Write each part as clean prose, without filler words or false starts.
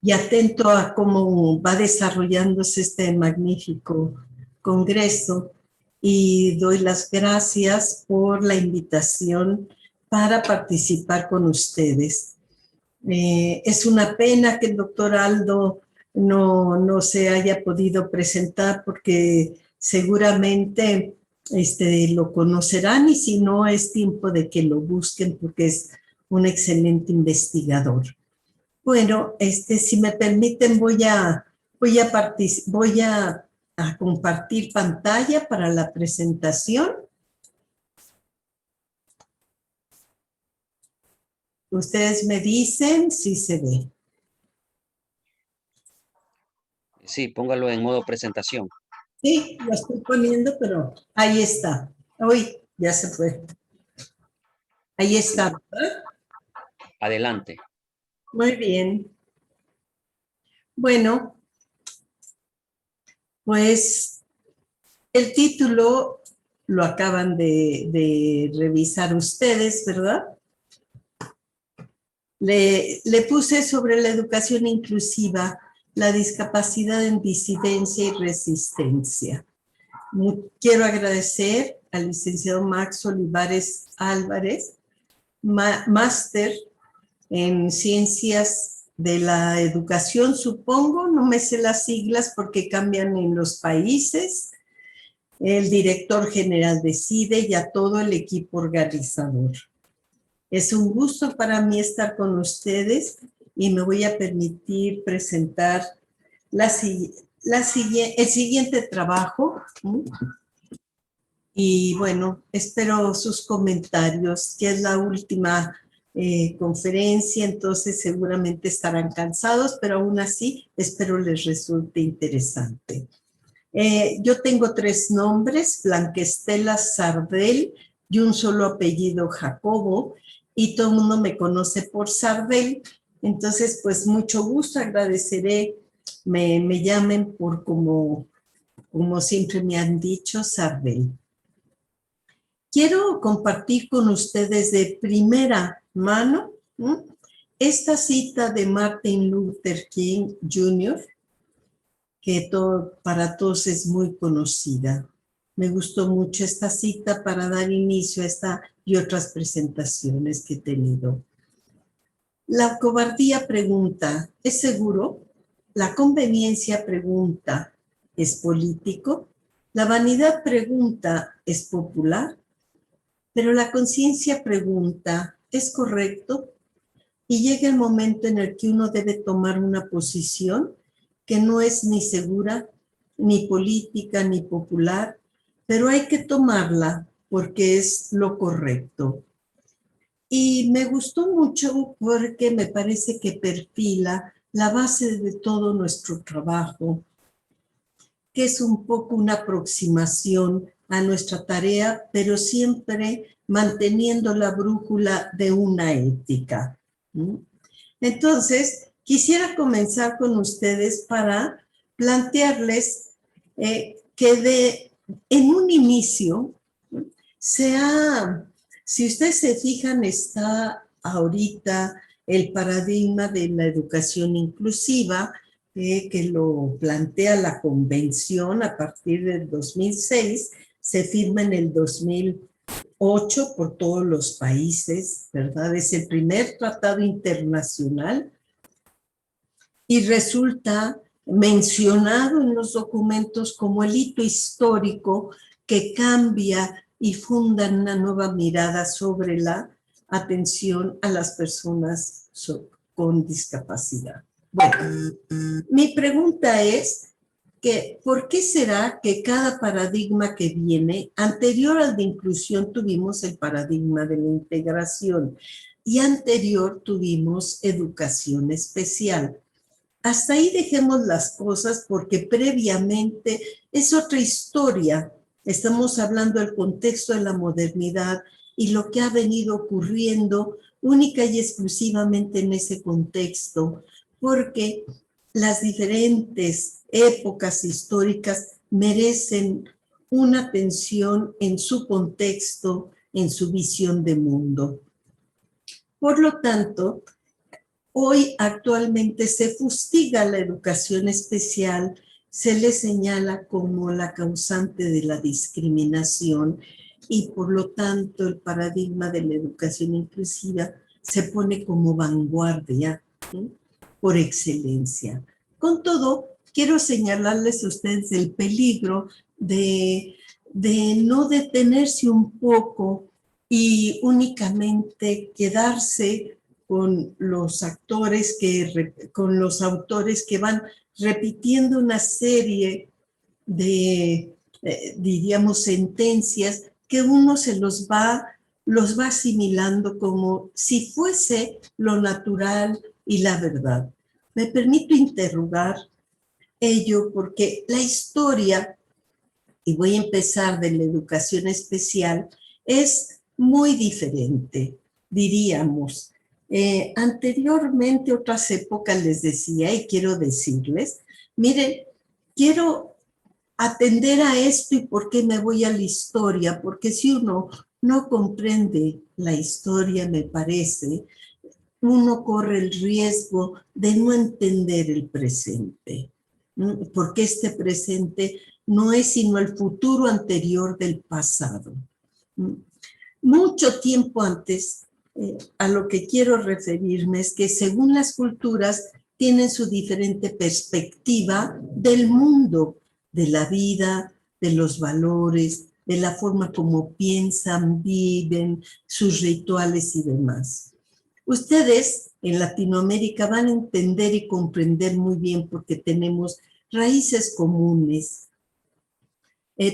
y atento a cómo va desarrollándose este magnífico congreso, y doy las gracias por la invitación para participar con ustedes. Es una pena que el doctor Aldo no se haya podido presentar, porque seguramente lo conocerán, y si no, es tiempo de que lo busquen porque es un excelente investigador. Bueno, si me permiten, voy a compartir pantalla para la presentación. Ustedes me dicen si se ve. Sí, póngalo en modo presentación. Sí, lo estoy poniendo, pero ahí está. Uy, ya se fue. Ahí está, ¿verdad? Adelante. Muy bien. Bueno, pues el título lo acaban de revisar ustedes, ¿verdad? Le puse sobre la educación inclusiva, la discapacidad en disidencia y resistencia. Quiero agradecer al licenciado Max Olivares Álvarez, máster en Ciencias de la Educación, supongo, no me sé las siglas porque cambian en los países, el director general de CIDE y a todo el equipo organizador. Es un gusto para mí estar con ustedes y me voy a permitir presentar el siguiente trabajo. Y bueno, espero sus comentarios, que es la última conferencia, entonces seguramente estarán cansados, pero aún así espero les resulte interesante. Yo tengo 3 nombres, Blanca Estela Sardel y un solo apellido, Jacobo, y todo el mundo me conoce por Sardel. Entonces, pues mucho gusto, agradeceré me llamen por como siempre me han dicho, Sardel. Quiero compartir con ustedes de primera mano esta cita de Martin Luther King Jr., que para todos es muy conocida. Me gustó mucho esta cita para dar inicio a esta y otras presentaciones que he tenido. La cobardía pregunta, ¿es seguro? La conveniencia pregunta, ¿es político? La vanidad pregunta, ¿es popular? Pero la conciencia pregunta, ¿es correcto? Y llega el momento en el que uno debe tomar una posición que no es ni segura, ni política, ni popular, pero hay que tomarla porque es lo correcto. Y me gustó mucho porque me parece que perfila la base de todo nuestro trabajo, que es un poco una aproximación a nuestra tarea, pero siempre manteniendo la brújula de una ética. Entonces, quisiera comenzar con ustedes para plantearles que en un inicio si ustedes se fijan, está ahorita el paradigma de la educación inclusiva, que lo plantea la Convención a partir del 2006, se firma en el 2008 por todos los países, ¿verdad? Es el primer tratado internacional y resulta mencionado en los documentos como el hito histórico que cambia y funda una nueva mirada sobre la atención a las personas con discapacidad. Bueno, mi pregunta es que ¿por qué será que cada paradigma que viene, anterior al de inclusión tuvimos el paradigma de la integración y anterior tuvimos educación especial? Hasta ahí dejemos las cosas porque previamente es otra historia. Estamos hablando del contexto de la modernidad y lo que ha venido ocurriendo única y exclusivamente en ese contexto, porque las diferentes épocas históricas merecen una atención en su contexto, en su visión de mundo. Por lo tanto, Hoy actualmente se fustiga la educación especial, se le señala como la causante de la discriminación y por lo tanto el paradigma de la educación inclusiva se pone como vanguardia, ¿sí?, por excelencia. Con todo, quiero señalarles a ustedes el peligro de no detenerse un poco y únicamente quedarse con los autores que van repitiendo una serie de, diríamos, sentencias que uno los va asimilando como si fuese lo natural y la verdad. Me permito interrogar ello porque la historia, y voy a empezar de la educación especial, es muy diferente, diríamos. Anteriormente, otras épocas les decía, y quiero decirles, miren, quiero atender a esto y por qué me voy a la historia, porque si uno no comprende la historia, me parece, uno corre el riesgo de no entender el presente, porque este presente no es sino el futuro anterior del pasado. Mucho tiempo antes, a lo que quiero referirme es que según las culturas tienen su diferente perspectiva del mundo, de la vida, de los valores, de la forma como piensan, viven, sus rituales y demás. Ustedes en Latinoamérica van a entender y comprender muy bien porque tenemos raíces comunes,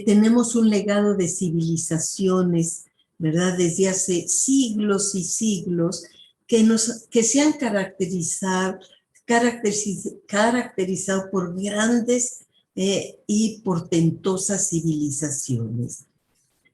tenemos un legado de civilizaciones, ¿verdad? Desde hace siglos y siglos que se han caracterizado por grandes y portentosas civilizaciones.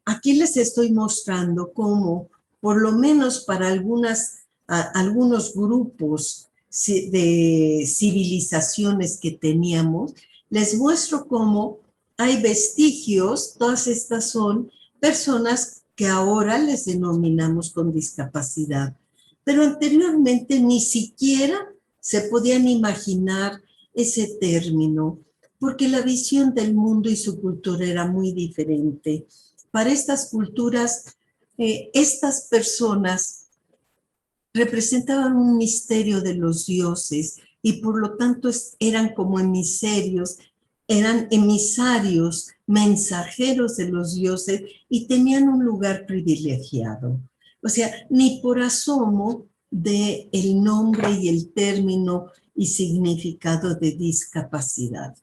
Aquí les estoy mostrando cómo, por lo menos para algunos grupos de civilizaciones que teníamos, les muestro cómo hay vestigios. Todas estas son personas que ahora les denominamos con discapacidad, pero anteriormente ni siquiera se podían imaginar ese término, porque la visión del mundo y su cultura era muy diferente. Para estas culturas, estas personas representaban un misterio de los dioses y por lo tanto eran como eran emisarios, mensajeros de los dioses y tenían un lugar privilegiado. O sea, ni por asomo de el nombre y el término y significado de discapacidad.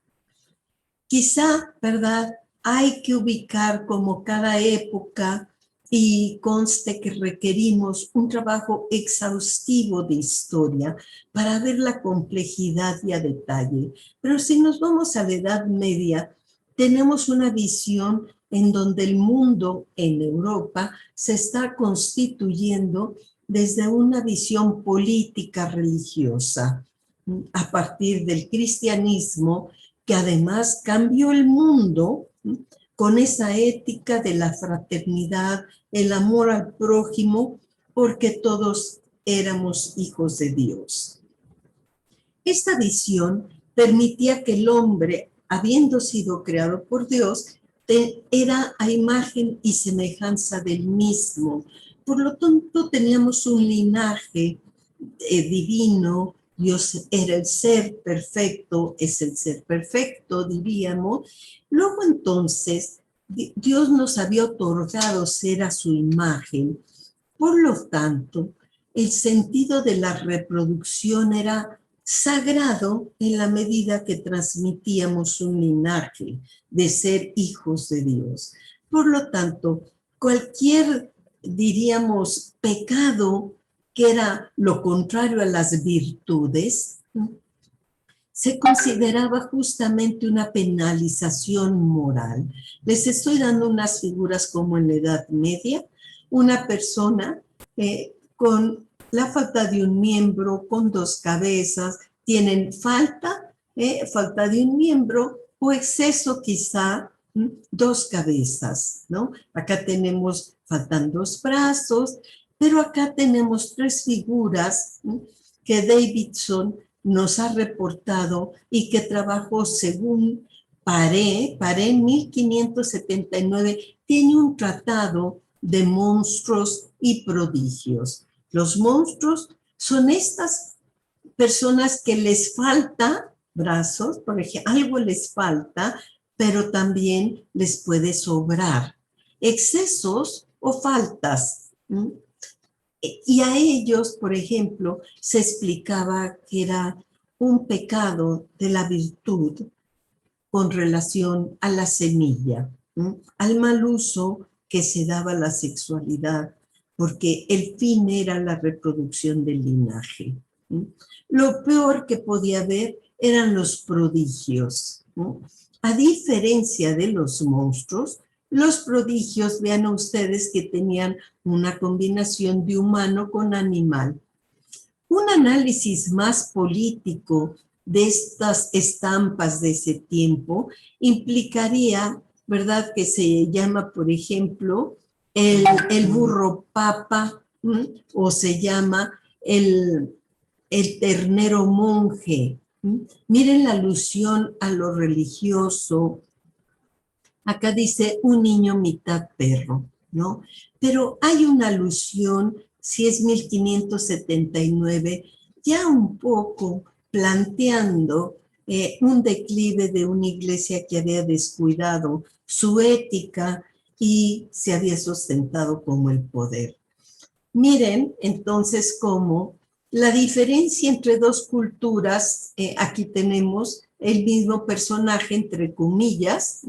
Quizá, ¿verdad?, hay que ubicar como cada época y conste que requerimos un trabajo exhaustivo de historia para ver la complejidad y a detalle. Pero si nos vamos a la Edad Media, tenemos una visión en donde el mundo en Europa se está constituyendo desde una visión política religiosa a partir del cristianismo, que además cambió el mundo con esa ética de la fraternidad, el amor al prójimo, porque todos éramos hijos de Dios. Esta visión permitía que el hombre, habiendo sido creado por Dios, era a imagen y semejanza del mismo. Por lo tanto, teníamos un linaje divino. Dios era el ser perfecto, es el ser perfecto, diríamos. Luego entonces, Dios nos había otorgado ser a su imagen. Por lo tanto, el sentido de la reproducción era sagrado en la medida que transmitíamos un linaje de ser hijos de Dios. Por lo tanto, cualquier, diríamos, pecado que era lo contrario a las virtudes, se consideraba justamente una penalización moral. Les estoy dando unas figuras como en la Edad Media, una persona con la falta de un miembro, con dos cabezas, tienen falta de un miembro o exceso quizá, dos cabezas, ¿no? Acá tenemos, faltan dos brazos, pero acá tenemos tres figuras que Davidson nos ha reportado y que trabajó según Paré en 1579, tiene un tratado de monstruos y prodigios. Los monstruos son estas personas que les falta brazos, por ejemplo, algo les falta, pero también les puede sobrar. Excesos o faltas. Y a ellos, por ejemplo, se explicaba que era un pecado de la virtud con relación a la semilla, al mal uso que se daba a la sexualidad, porque el fin era la reproducción del linaje. Lo peor que podía haber eran los prodigios. A diferencia de los monstruos, los prodigios, vean ustedes que tenían una combinación de humano con animal. Un análisis más político de estas estampas de ese tiempo implicaría, ¿verdad?, que se llama, por ejemplo, el burro papa, o se llama el ternero monje. Miren la alusión a lo religioso. Acá dice un niño mitad perro, ¿no? Pero hay una alusión, si es 1579, ya un poco planteando un declive de una iglesia que había descuidado su ética y se había sustentado como el poder. Miren entonces cómo la diferencia entre dos culturas, aquí tenemos el mismo personaje, entre comillas,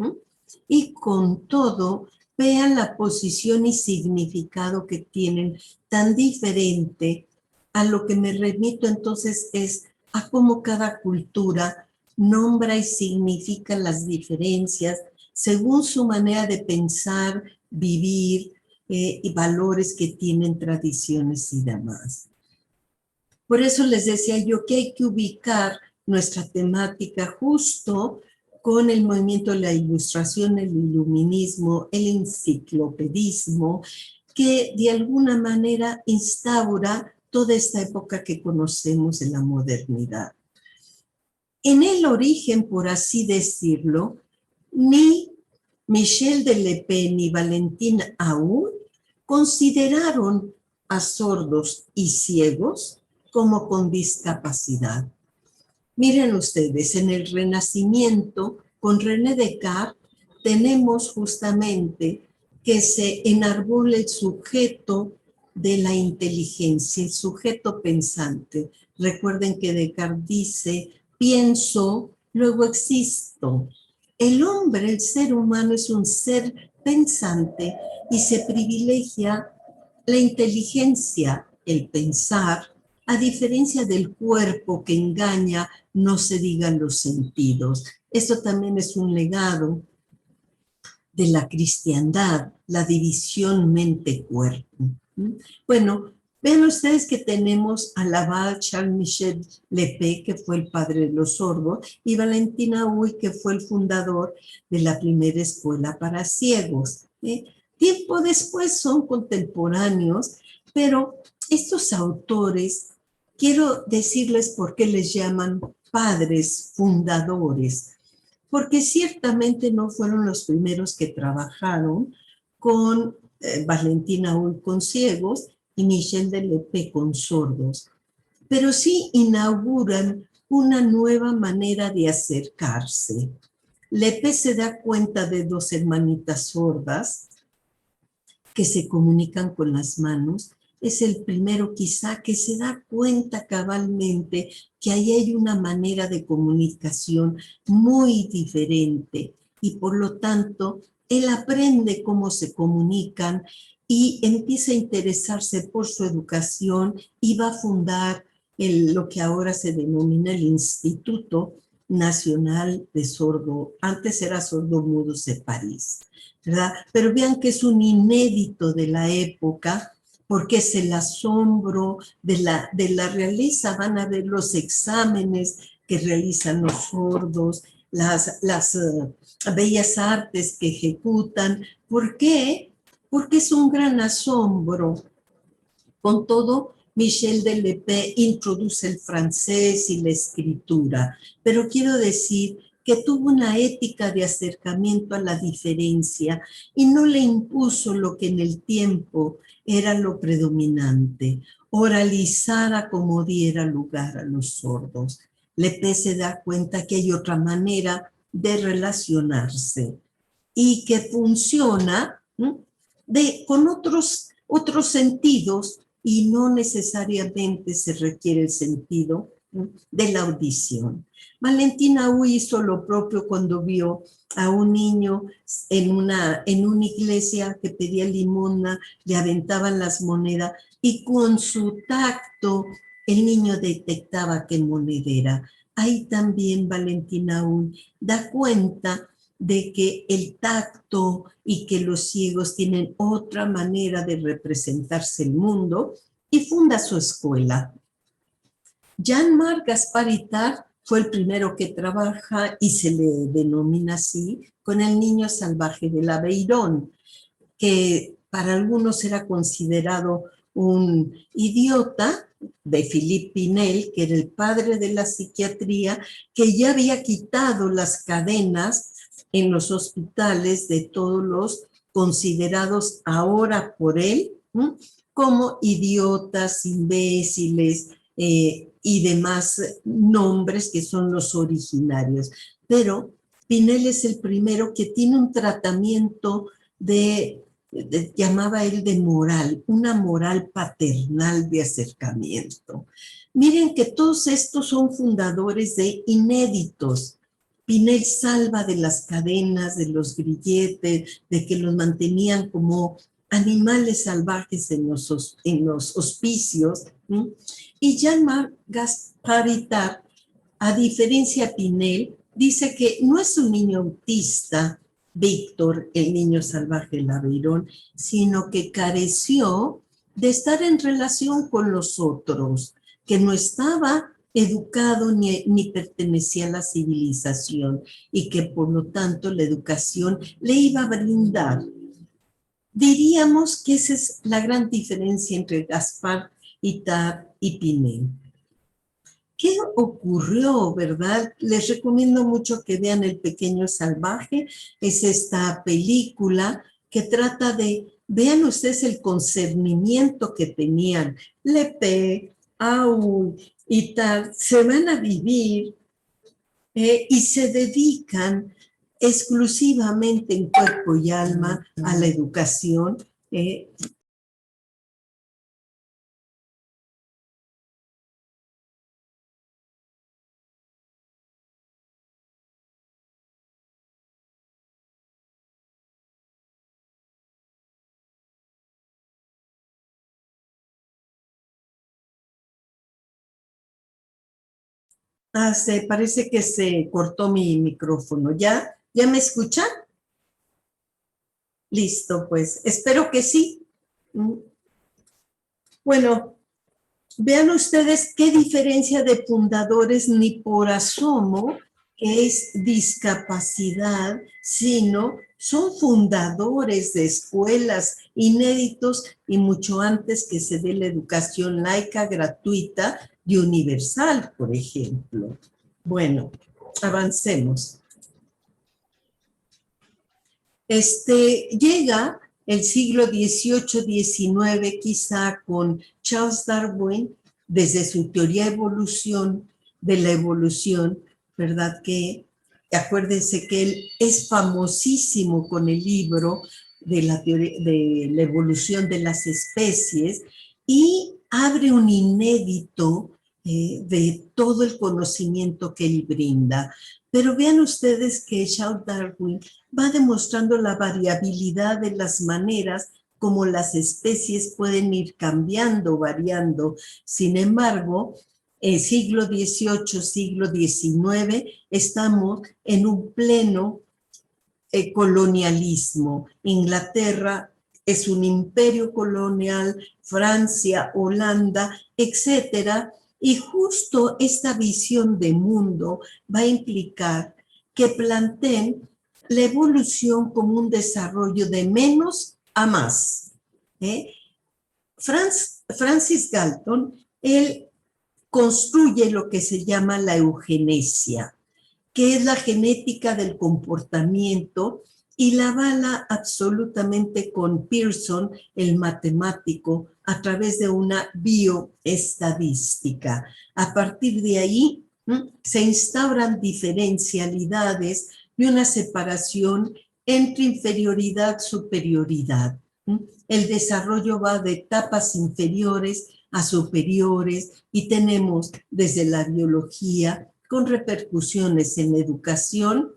y con todo, vean la posición y significado que tienen tan diferente. A lo que me remito entonces es a cómo cada cultura nombra y significa las diferencias según su manera de pensar, vivir, y valores que tienen, tradiciones y demás. Por eso les decía yo que hay que ubicar nuestra temática justo con el movimiento de la Ilustración, el Iluminismo, el enciclopedismo, que de alguna manera instaura toda esta época que conocemos de la modernidad. En el origen, por así decirlo, ni Michel de Le Pen ni Valentín Aoun consideraron a sordos y ciegos como con discapacidad. Miren ustedes, en el Renacimiento, con René Descartes, tenemos justamente que se enarbola el sujeto de la inteligencia, el sujeto pensante. Recuerden que Descartes dice, pienso, luego existo. El hombre, el ser humano, es un ser pensante y se privilegia la inteligencia, el pensar, a diferencia del cuerpo que engaña, no se digan los sentidos. Esto también es un legado de la cristiandad, la división mente-cuerpo. Bueno, vean ustedes que tenemos a Laval Charles-Michel Lepé, que fue el padre de los sordos, y Valentín Aoun, que fue el fundador de la primera escuela para ciegos. Tiempo después son contemporáneos, pero estos autores, quiero decirles por qué les llaman padres fundadores, porque ciertamente no fueron los primeros que trabajaron con Valentín Aoun con ciegos y Michel de Lepé con sordos, pero sí inauguran una nueva manera de acercarse. Lepé se da cuenta de dos hermanitas sordas que se comunican con las manos. Es el primero quizá que se da cuenta cabalmente que ahí hay una manera de comunicación muy diferente y por lo tanto él aprende cómo se comunican y empieza a interesarse por su educación y va a fundar lo que ahora se denomina el Instituto Nacional de Sordo, antes era Sordomudos de París, ¿verdad? Pero vean que es un inédito de la época, porque es el asombro de la realeza. Van a ver los exámenes que realizan los sordos, las bellas artes que ejecutan. ¿Por qué? Porque es un gran asombro con todo Michel Delpech introduce el francés y la escritura, pero quiero decir que tuvo una ética de acercamiento a la diferencia y no le impuso lo que en el tiempo era lo predominante, oralizara como diera lugar a los sordos. Delpech se da cuenta que hay otra manera de relacionarse y que funciona con otros sentidos y no necesariamente se requiere el sentido de la audición. Valentina Hu hizo lo propio cuando vio a un niño en una iglesia que pedía limosna, le aventaban las monedas y con su tacto el niño detectaba qué moneda era. Ahí también Valentina Hu da cuenta de que el tacto y que los ciegos tienen otra manera de representarse el mundo y funda su escuela. Jean-Marc Gaspard Itard fue el primero que trabaja y se le denomina así con el niño salvaje del Aveyron, que para algunos era considerado un idiota, de Philippe Pinel, que era el padre de la psiquiatría, que ya había quitado las cadenas en los hospitales de todos los considerados ahora por él como idiotas, imbéciles y demás nombres que son los originarios. Pero Pinel es el primero que tiene un tratamiento llamaba él de moral, una moral paternal de acercamiento. Miren que todos estos son fundadores de inéditos. Pinel salva de las cadenas, de los grilletes, de que los mantenían como animales salvajes en los hospicios. Y Jean-Marc Gaspard Itard, a diferencia de Pinel, dice que no es un niño autista, Víctor, el niño salvaje del Aveyron, sino que careció de estar en relación con los otros, que no estaba educado ni pertenecía a la civilización y que por lo tanto la educación le iba a brindar. Diríamos que esa es la gran diferencia entre Gaspard Itard y Pinel. ¿Qué ocurrió, verdad? Les recomiendo mucho que vean El Pequeño Salvaje. Es esta película que trata de, vean ustedes el concernimiento que tenían Delpech, Aoun y tal, se van a vivir y se dedican exclusivamente en cuerpo y alma a la educación. Parece que se cortó mi micrófono. ¿Ya me escuchan? Listo, pues. Espero que sí. Bueno, vean ustedes qué diferencia de fundadores ni por asomo es discapacidad, sino son fundadores de escuelas inéditos y mucho antes que se dé la educación laica, gratuita y universal, por ejemplo. Bueno, avancemos. Llega el siglo XVIII-XIX quizá con Charles Darwin desde su teoría de la evolución, ¿verdad? Que acuérdense que él es famosísimo con el libro de la teoría de la evolución de las especies y abre un inédito de todo el conocimiento que él brinda. Pero vean ustedes que Charles Darwin va demostrando la variabilidad de las maneras como las especies pueden ir cambiando, variando. Sin embargo, en siglo XVIII, siglo XIX, estamos en un pleno colonialismo. Inglaterra es un imperio colonial, Francia, Holanda, etcétera, y justo esta visión de mundo va a implicar que planteen la evolución como un desarrollo de menos a más. Franz Francis Galton, él construye lo que se llama la eugenesia, que es la genética del comportamiento, y la avala absolutamente con Pearson, el matemático, a través de una bioestadística. A partir de ahí se instauran diferencialidades y una separación entre inferioridad y superioridad. El desarrollo va de etapas inferiores a superiores y tenemos desde la biología con repercusiones en la educación,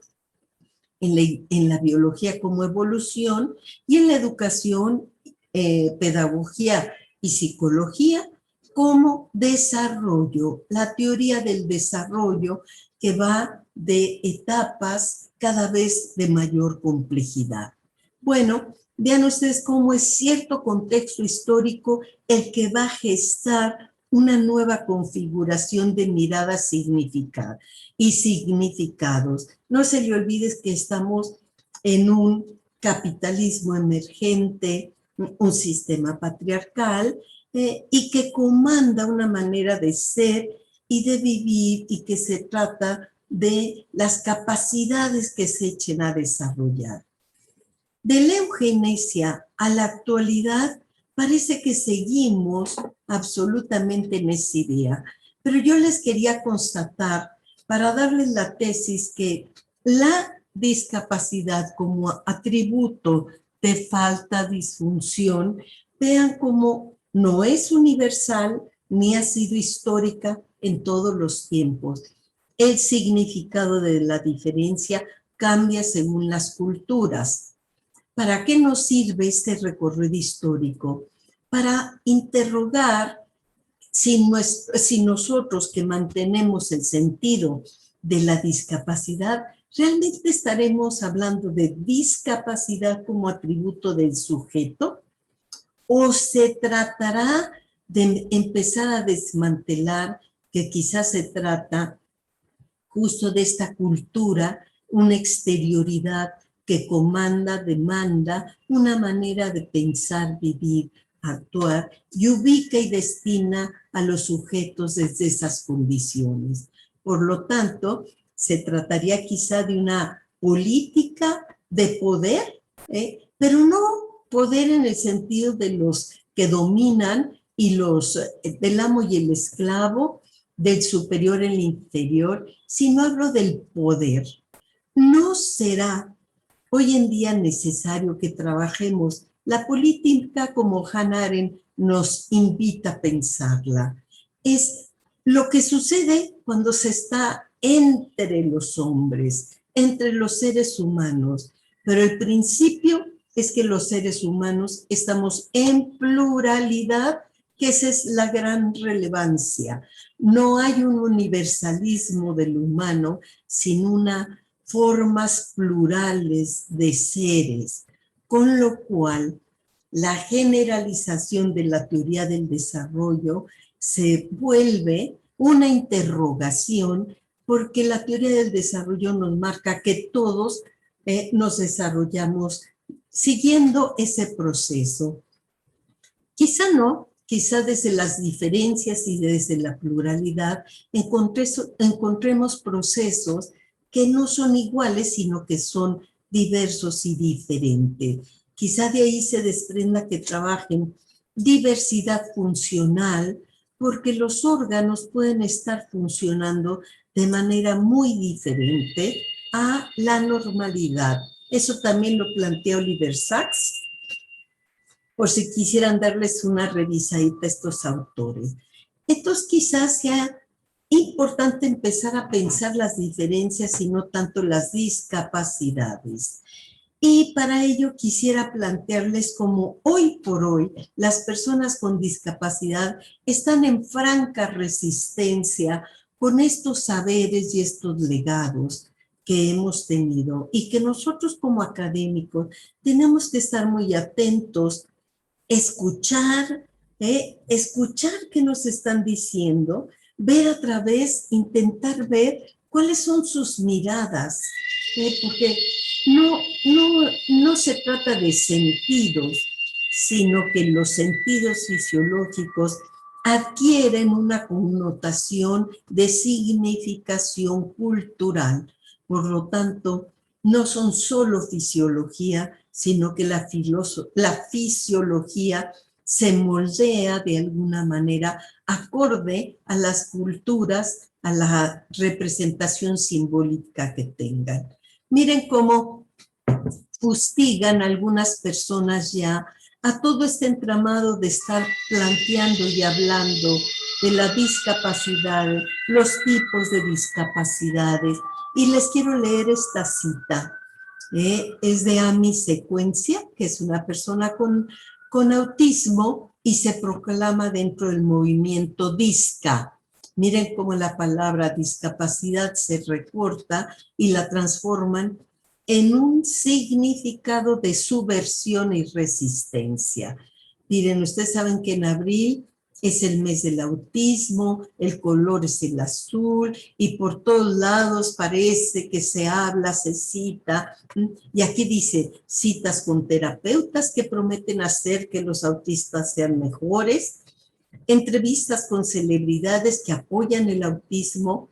en la biología como evolución y en la educación, pedagogía y psicología como desarrollo, la teoría del desarrollo que va de etapas cada vez de mayor complejidad. Bueno, vean ustedes cómo es cierto contexto histórico el que va a gestar una nueva configuración de miradas significadas y significados. No se le olvide que estamos en un capitalismo emergente, un sistema patriarcal, y que comanda una manera de ser y de vivir, y que se trata de las capacidades que se echen a desarrollar. De la eugenesia a la actualidad parece que seguimos absolutamente en esa idea, pero yo les quería constatar, para darles la tesis, que la discapacidad como atributo de falta, disfunción, vean cómo no es universal ni ha sido histórica en todos los tiempos. El significado de la diferencia cambia según las culturas. ¿Para qué nos sirve este recorrido histórico? Para interrogar si nosotros, que mantenemos el sentido de la discapacidad, ¿realmente estaremos hablando de discapacidad como atributo del sujeto? ¿O se tratará de empezar a desmantelar, que quizás se trata justo de esta cultura, una exterioridad que comanda, demanda una manera de pensar, vivir, actuar, y ubica y destina a los sujetos desde esas condiciones? Por lo tanto, se trataría quizá de una política de poder, pero no poder en el sentido de los que dominan y los del amo y el esclavo, del superior en el inferior, sino hablo del poder. ¿No será hoy en día necesario que trabajemos la política como Hannah Arendt nos invita a pensarla? Es lo que sucede cuando se está entre los hombres, entre los seres humanos, pero el principio es que los seres humanos estamos en pluralidad, que esa es la gran relevancia. No hay un universalismo del humano, sino una formas plurales de seres, con lo cual la generalización de la teoría del desarrollo se vuelve una interrogación, porque la teoría del desarrollo nos marca que todos nos desarrollamos siguiendo ese proceso. Quizá no, quizá desde las diferencias y desde la pluralidad encontremos procesos que no son iguales, sino que son diversos y diferentes. Quizá de ahí se desprenda que trabajen diversidad funcional, porque los órganos pueden estar funcionando de manera muy diferente a la normalidad. Eso también lo plantea Oliver Sacks, por si quisieran darles una revisadita a estos autores. Entonces quizás sea importante empezar a pensar las diferencias y no tanto las discapacidades. Y para ello quisiera plantearles cómo hoy por hoy las personas con discapacidad están en franca resistencia con estos saberes y estos legados que hemos tenido, y que nosotros como académicos tenemos que estar muy atentos, escuchar qué nos están diciendo, ver a través, intentar ver cuáles son sus miradas, porque no se trata de sentidos, sino que los sentidos fisiológicos adquieren una connotación de significación cultural. Por lo tanto, no son solo fisiología, sino que la fisiología se moldea de alguna manera acorde a las culturas, a la representación simbólica que tengan. Miren cómo fustigan algunas personas ya a todo este entramado de estar planteando y hablando de la discapacidad, los tipos de discapacidades. Y les quiero leer esta cita. Es de Ami Secuencia, que es una persona con autismo y se proclama dentro del movimiento DISCA. Miren cómo la palabra discapacidad se recorta y la transforman en un significado de subversión y resistencia. Miren, ustedes saben que en abril es el mes del autismo, el color es el azul y por todos lados parece que se habla, se cita. Y aquí dice, citas con terapeutas que prometen hacer que los autistas sean mejores, entrevistas con celebridades que apoyan el autismo,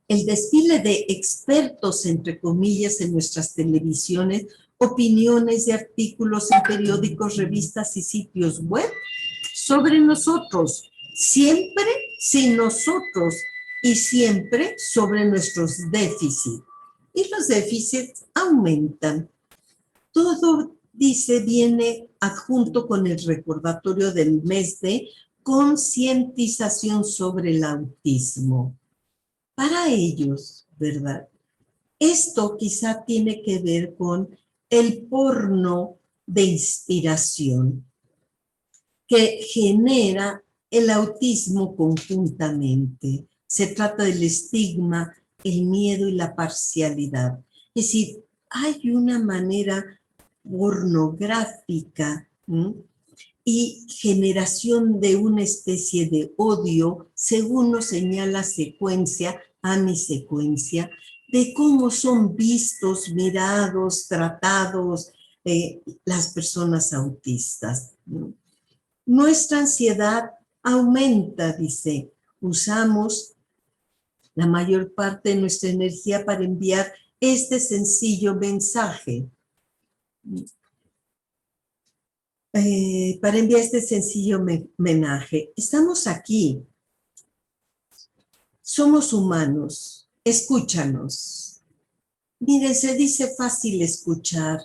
el desfile de expertos, entre comillas, en nuestras televisiones, opiniones de artículos en periódicos, revistas y sitios web sobre nosotros, siempre sin nosotros y siempre sobre nuestros déficits. Y los déficits aumentan. Todo, dice, viene adjunto con el recordatorio del mes de concientización sobre el autismo. Para ellos, ¿verdad? Esto quizá tiene que ver con el porno de inspiración que genera el autismo conjuntamente. Se trata del estigma, el miedo y la parcialidad. Es decir, hay una manera pornográfica y generación de una especie de odio, según nos señala Secuencia, Ami Secuencia, de cómo son vistos, mirados, tratados las personas autistas. Nuestra ansiedad aumenta, dice. Usamos la mayor parte de nuestra energía para enviar este sencillo mensaje. Para enviar este sencillo mensaje. Estamos aquí. Somos humanos. Escúchanos. Miren, se dice fácil escuchar,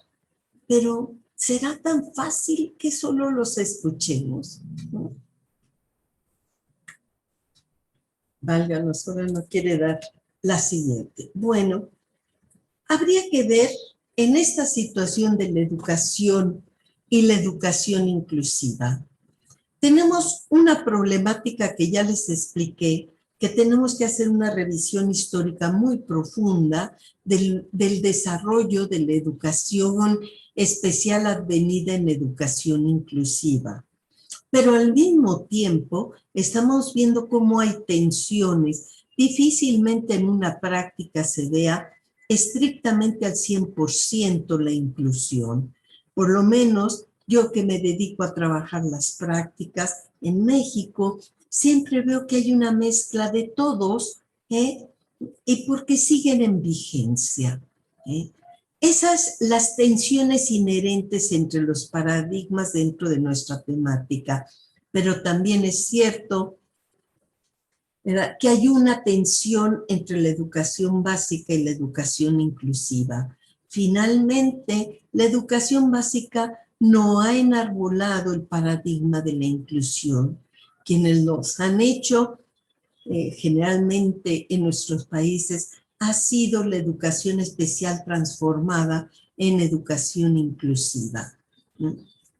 pero ¿será tan fácil que solo los escuchemos? Válganos, ahora no quiere dar la siguiente. Bueno, habría que ver en esta situación de la educación y la educación inclusiva. Tenemos una problemática que ya les expliqué, que tenemos que hacer una revisión histórica muy profunda del desarrollo de la educación especial advenida en educación inclusiva. Pero al mismo tiempo estamos viendo cómo hay tensiones. Difícilmente en una práctica se vea estrictamente al 100% la inclusión. Por lo menos yo que me dedico a trabajar las prácticas en México, siempre veo que hay una mezcla de todos, y porque siguen en vigencia. Esas las tensiones inherentes entre los paradigmas dentro de nuestra temática, pero también es cierto, ¿verdad?, que hay una tensión entre la educación básica y la educación inclusiva. Finalmente, la educación básica no ha enarbolado el paradigma de la inclusión. Quienes los han hecho generalmente en nuestros países ha sido la educación especial transformada en educación inclusiva.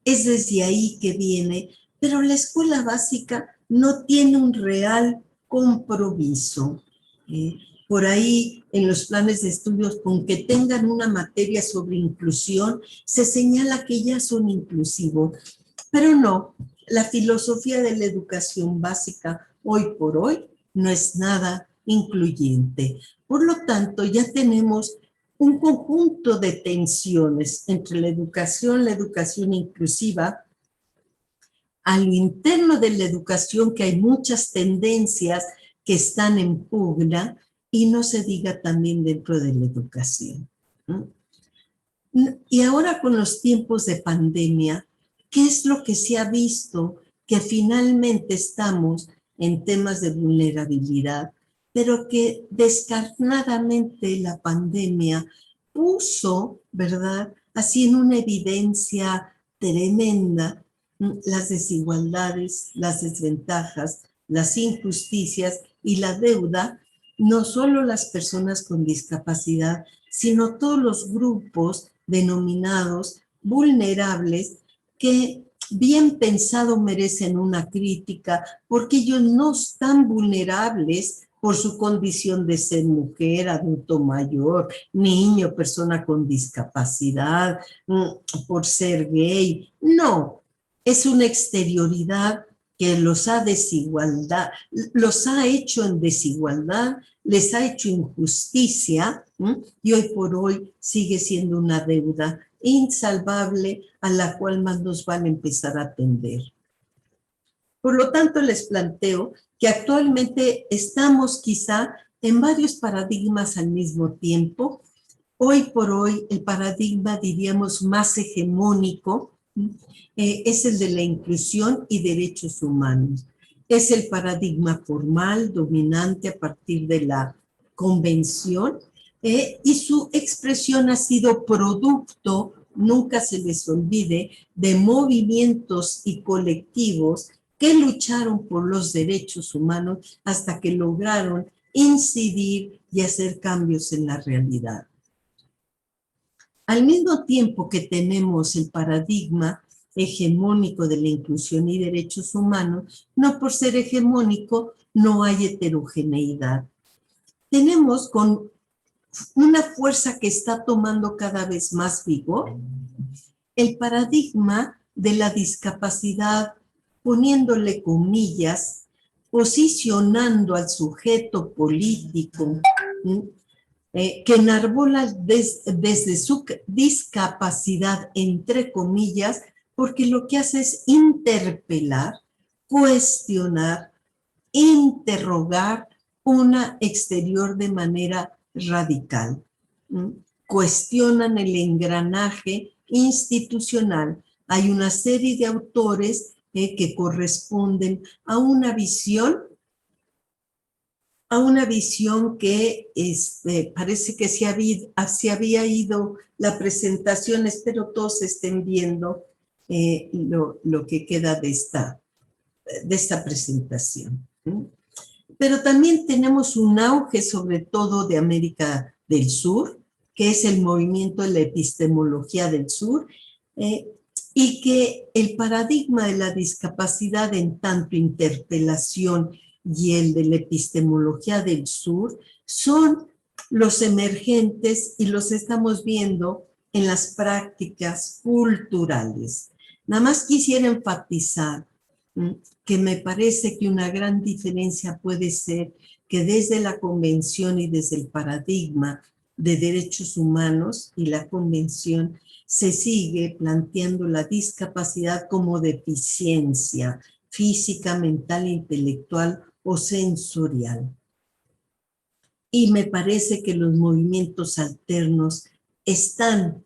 Es desde ahí que viene, pero la escuela básica no tiene un real compromiso. Por ahí, en los planes de estudios, con que tengan una materia sobre inclusión, se señala que ya son inclusivos, pero no, la filosofía de la educación básica hoy por hoy no es nada incluyente. Por lo tanto, ya tenemos un conjunto de tensiones entre la educación inclusiva, a lo interno de la educación, que hay muchas tendencias que están en pugna, y no se diga también dentro de la educación. Y ahora con los tiempos de pandemia, ¿qué es lo que se ha visto? Que finalmente estamos en temas de vulnerabilidad, pero que descarnadamente la pandemia puso, ¿verdad?, así en una evidencia tremenda las desigualdades, las desventajas, las injusticias y la deuda, no solo las personas con discapacidad, sino todos los grupos denominados vulnerables que bien pensado merecen una crítica, porque ellos no están vulnerables por su condición de ser mujer, adulto mayor, niño, persona con discapacidad, por ser gay. No, es una exterioridad que los ha desigualdad, los ha hecho en desigualdad, les ha hecho injusticia, y hoy por hoy sigue siendo una deuda insalvable a la cual más nos van a empezar a atender. Por lo tanto, les planteo que actualmente estamos quizá en varios paradigmas al mismo tiempo. Hoy por hoy, el paradigma, diríamos, más hegemónico es el de la inclusión y derechos humanos. Es el paradigma formal, dominante a partir de la convención, y su expresión ha sido producto, nunca se les olvide, de movimientos y colectivos que lucharon por los derechos humanos hasta que lograron incidir y hacer cambios en la realidad. Al mismo tiempo que tenemos el paradigma hegemónico de la inclusión y derechos humanos, no por ser hegemónico no hay heterogeneidad. Tenemos con una fuerza que está tomando cada vez más vigor el paradigma de la discapacidad, poniéndole comillas, posicionando al sujeto político que enarbola desde su discapacidad, entre comillas, porque lo que hace es interpelar, cuestionar, interrogar una exterior de manera radical. Cuestionan el engranaje institucional. Hay una serie de autores que corresponden a una visión que parece que se había ido la presentación. Espero todos estén viendo lo que queda de esta presentación. Pero también tenemos un auge, sobre todo de América del Sur, que es el movimiento de la epistemología del sur, y que el paradigma de la discapacidad en tanto interpelación y el de la epistemología del sur son los emergentes y los estamos viendo en las prácticas culturales. Nada más quisiera enfatizar que me parece que una gran diferencia puede ser que desde la Convención y desde el paradigma de derechos humanos y la Convención se sigue planteando la discapacidad como deficiencia física, mental, intelectual o sensorial. Y me parece que los movimientos alternos están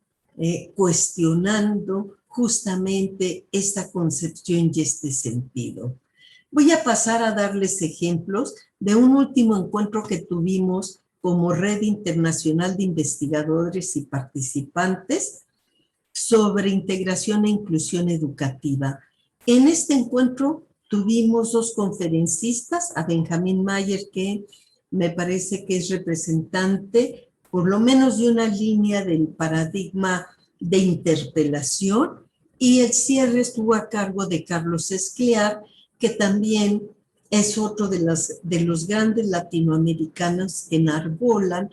cuestionando justamente esta concepción y este sentido. Voy a pasar a darles ejemplos de un último encuentro que tuvimos como Red Internacional de Investigadores y Participantes sobre integración e inclusión educativa. En este encuentro tuvimos dos conferencistas, a Benjamín Mayer, que me parece que es representante por lo menos de una línea del paradigma de interpelación, y el cierre estuvo a cargo de Carlos Escliar, que también es otro de los grandes latinoamericanos que enarbolan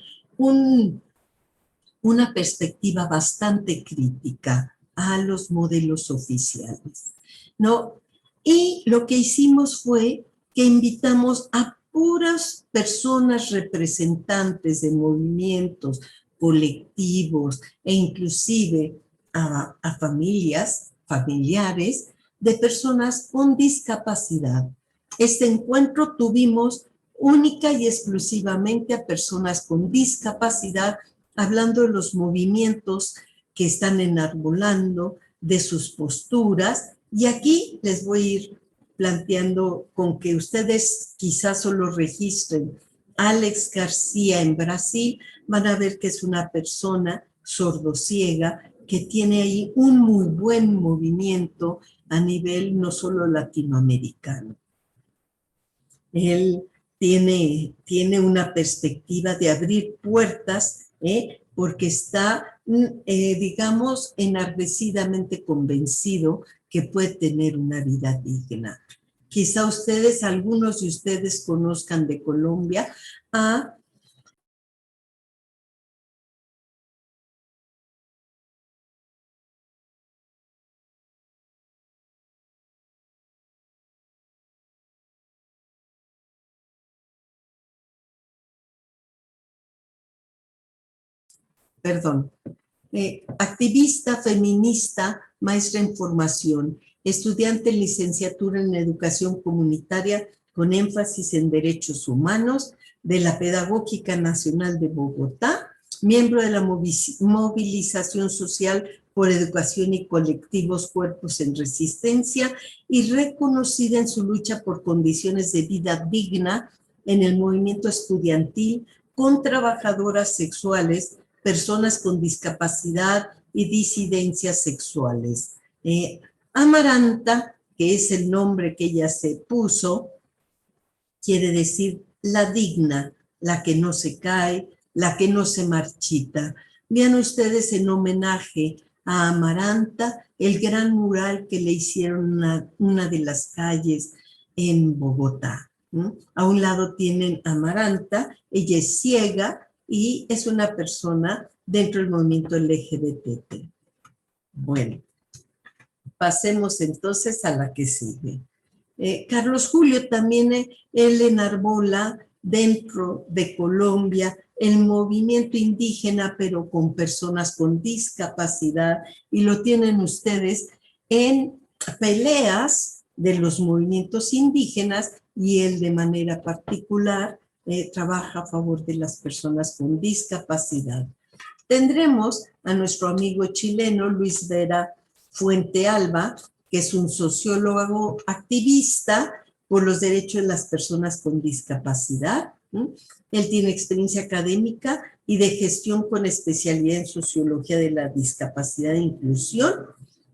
una perspectiva bastante crítica a los modelos oficiales, ¿no? Y lo que hicimos fue que invitamos a puras personas representantes de movimientos colectivos e inclusive a familiares de personas con discapacidad. Este encuentro tuvimos única y exclusivamente a personas con discapacidad, hablando de los movimientos que están enarbolando, de sus posturas, y aquí les voy a ir planteando con que ustedes quizás solo registren Alex García en Brasil, van a ver que es una persona sordociega que tiene ahí un muy buen movimiento a nivel no solo latinoamericano. Él tiene una perspectiva de abrir puertas, porque está, digamos, enardecidamente convencido que puede tener una vida digna. Quizá ustedes, algunos de ustedes conozcan de Colombia a activista feminista, maestra en formación, estudiante en licenciatura en educación comunitaria con énfasis en derechos humanos de la Pedagógica Nacional de Bogotá, miembro de la movilización social por educación y colectivos cuerpos en resistencia y reconocida en su lucha por condiciones de vida digna en el movimiento estudiantil con trabajadoras sexuales, personas con discapacidad y disidencias sexuales. Amaranta, que es el nombre que ella se puso, quiere decir la digna, la que no se cae, la que no se marchita. Vean ustedes en homenaje a Amaranta el gran mural que le hicieron una de las calles en Bogotá. A un lado tienen a Amaranta, ella es ciega y es una persona dentro del movimiento LGBT. Bueno, pasemos entonces a la que sigue. Carlos Julio también, él enarbola dentro de Colombia el movimiento indígena, pero con personas con discapacidad, y lo tienen ustedes en peleas de los movimientos indígenas, y él de manera particular trabaja a favor de las personas con discapacidad. Tendremos a nuestro amigo chileno Luis Vera Fuentealba, que es un sociólogo activista por los derechos de las personas con discapacidad. Él tiene experiencia académica y de gestión con especialidad en sociología de la discapacidad e inclusión.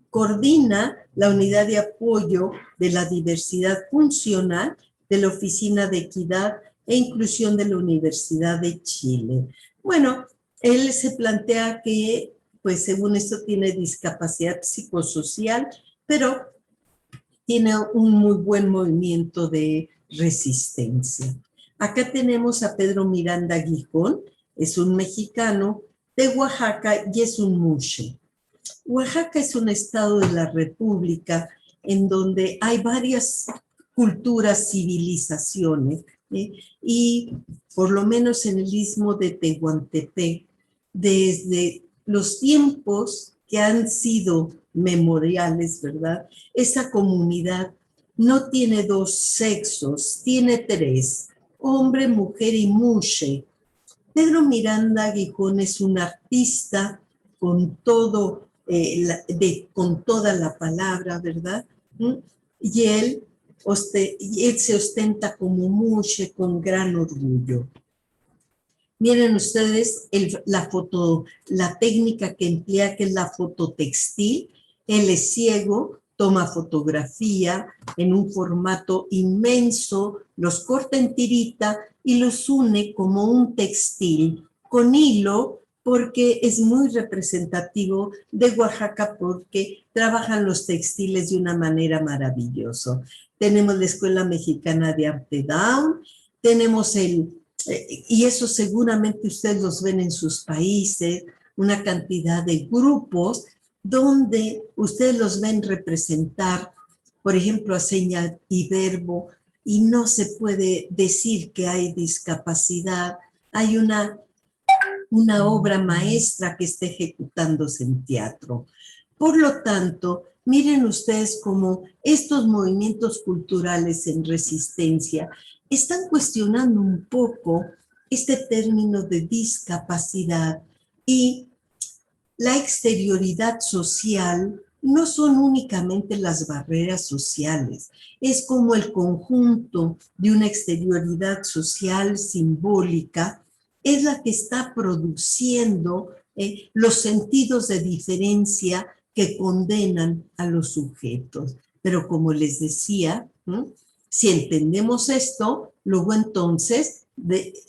Coordina la unidad de apoyo de la diversidad funcional de la Oficina de Equidad e Inclusión de la Universidad de Chile. Bueno, él se plantea que, pues según esto, tiene discapacidad psicosocial, pero tiene un muy buen movimiento de resistencia. Acá tenemos a Pedro Miranda Gijón, es un mexicano de Oaxaca y es un mushe. Oaxaca es un estado de la República en donde hay varias culturas, civilizaciones, y por lo menos en el istmo de Tehuantepec, desde los tiempos que han sido memoriales, ¿verdad? Esa comunidad no tiene dos sexos, tiene tres, hombre, mujer y mushe. Pedro Miranda Gijón es un artista con todo, con toda la palabra, ¿verdad? Y él se ostenta como mushe con gran orgullo. Miren ustedes la técnica que emplea, que es la fototextil. Él es ciego, toma fotografía en un formato inmenso, los corta en tirita y los une como un textil con hilo, porque es muy representativo de Oaxaca, porque trabajan los textiles de una manera maravillosa. Tenemos la Escuela Mexicana de Arte Down, tenemos y eso seguramente ustedes los ven en sus países, una cantidad de grupos donde ustedes los ven representar, por ejemplo, a seña y verbo, y no se puede decir que hay discapacidad, hay una una obra maestra que esté ejecutándose en teatro. Por lo tanto, miren ustedes cómo estos movimientos culturales en resistencia están cuestionando un poco este término de discapacidad, y la exterioridad social no son únicamente las barreras sociales, es como el conjunto de una exterioridad social simbólica, es la que está produciendo los sentidos de diferencia que condenan a los sujetos. Pero como les decía, si entendemos esto, luego entonces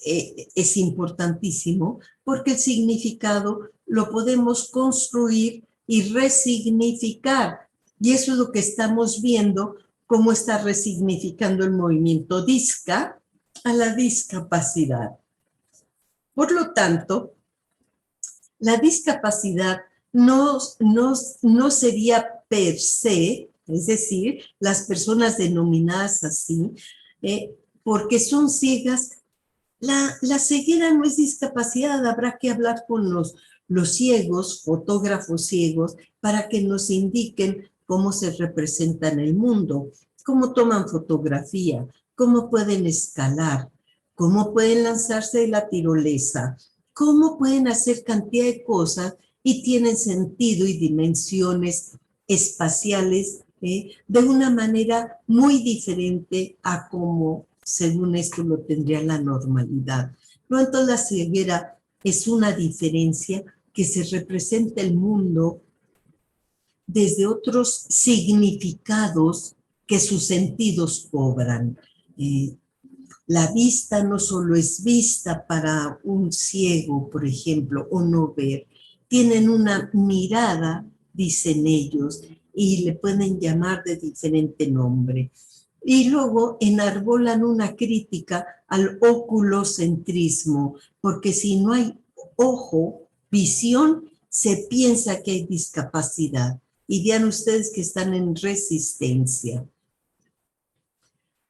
es importantísimo, porque el significado lo podemos construir y resignificar. Y eso es lo que estamos viendo, cómo está resignificando el movimiento disca a la discapacidad. Por lo tanto, la discapacidad no sería per se, es decir, las personas denominadas así, porque son ciegas. La ceguera no es discapacidad, habrá que hablar con los ciegos, fotógrafos ciegos, para que nos indiquen cómo se representa en el mundo, cómo toman fotografía, cómo pueden escalar, cómo pueden lanzarse de la tirolesa, cómo pueden hacer cantidad de cosas y tienen sentido y dimensiones espaciales de una manera muy diferente a cómo, según esto, lo tendría la normalidad. Por lo tanto, la ceguera es una diferencia que se representa el mundo desde otros significados que sus sentidos cobran. La vista no solo es vista para un ciego, por ejemplo, o no ver. Tienen una mirada, dicen ellos, y le pueden llamar de diferente nombre. Y luego enarbolan una crítica al oculocentrismo, porque si no hay ojo, visión, se piensa que hay discapacidad. Y vean ustedes que están en resistencia.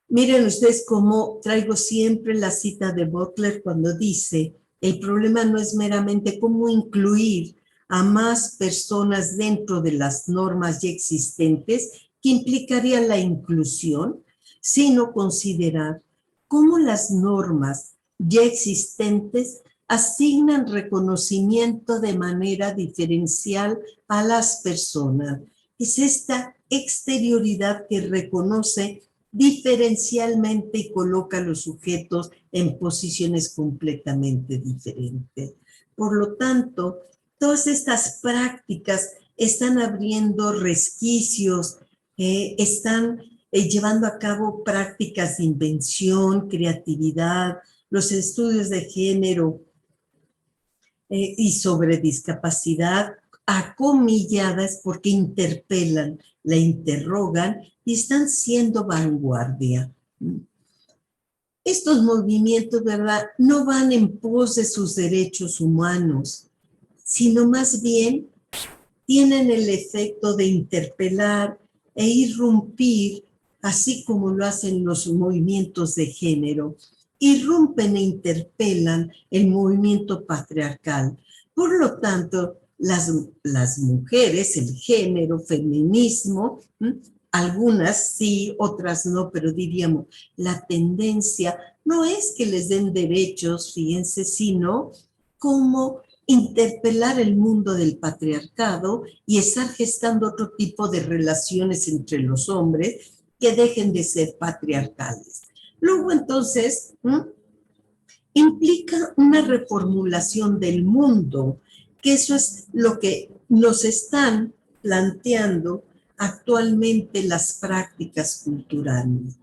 Miren ustedes cómo traigo siempre la cita de Butler cuando dice, el problema no es meramente cómo incluir a más personas dentro de las normas ya existentes, que implicaría la inclusión, sino considerar cómo las normas ya existentes asignan reconocimiento de manera diferencial a las personas. Es esta exterioridad que reconoce diferencialmente y coloca a los sujetos en posiciones completamente diferentes. Por lo tanto, todas estas prácticas están abriendo resquicios, están llevando a cabo prácticas de invención, creatividad, los estudios de género y sobre discapacidad, acomilladas porque interpelan, la interrogan y están siendo vanguardia. Estos movimientos, ¿verdad?, no van en pos de sus derechos humanos, sino más bien tienen el efecto de interpelar e irrumpir, así como lo hacen los movimientos de género. Irrumpen e interpelan el movimiento patriarcal. Por lo tanto, las mujeres, el género, feminismo, algunas sí, otras no, pero diríamos, la tendencia no es que les den derechos, fíjense, sino como interpelar el mundo del patriarcado y estar gestando otro tipo de relaciones entre los hombres que dejen de ser patriarcales. Luego, entonces, implica una reformulación del mundo, que eso es lo que nos están planteando actualmente las prácticas culturales.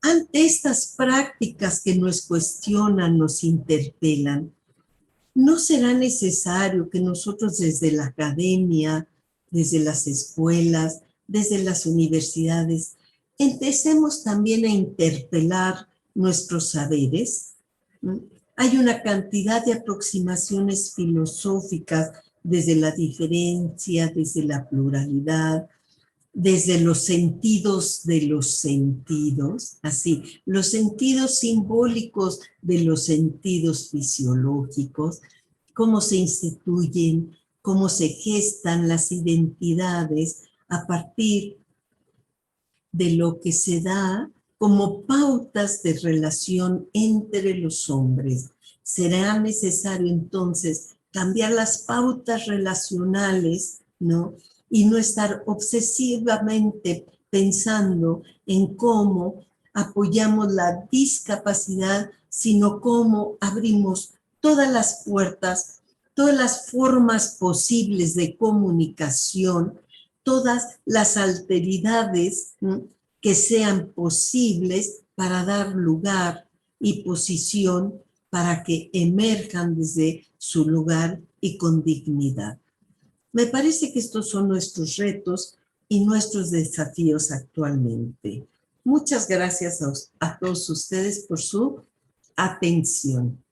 Ante estas prácticas que nos cuestionan, nos interpelan, ¿no será necesario que nosotros desde la academia, desde las escuelas, desde las universidades, empecemos también a interpelar nuestros saberes? Hay una cantidad de aproximaciones filosóficas desde la diferencia, desde la pluralidad, desde los sentidos de los sentidos, así, los sentidos simbólicos de los sentidos fisiológicos, cómo se instituyen, cómo se gestan las identidades a partir de lo que se da como pautas de relación entre los hombres. Será necesario entonces cambiar las pautas relacionales, ¿no? Y no estar obsesivamente pensando en cómo apoyamos la discapacidad, sino cómo abrimos todas las puertas, todas las formas posibles de comunicación, todas las alteridades, ¿no?, que sean posibles para dar lugar y posición para que emerjan desde su lugar y con dignidad. Me parece que estos son nuestros retos y nuestros desafíos actualmente. Muchas gracias a todos ustedes por su atención.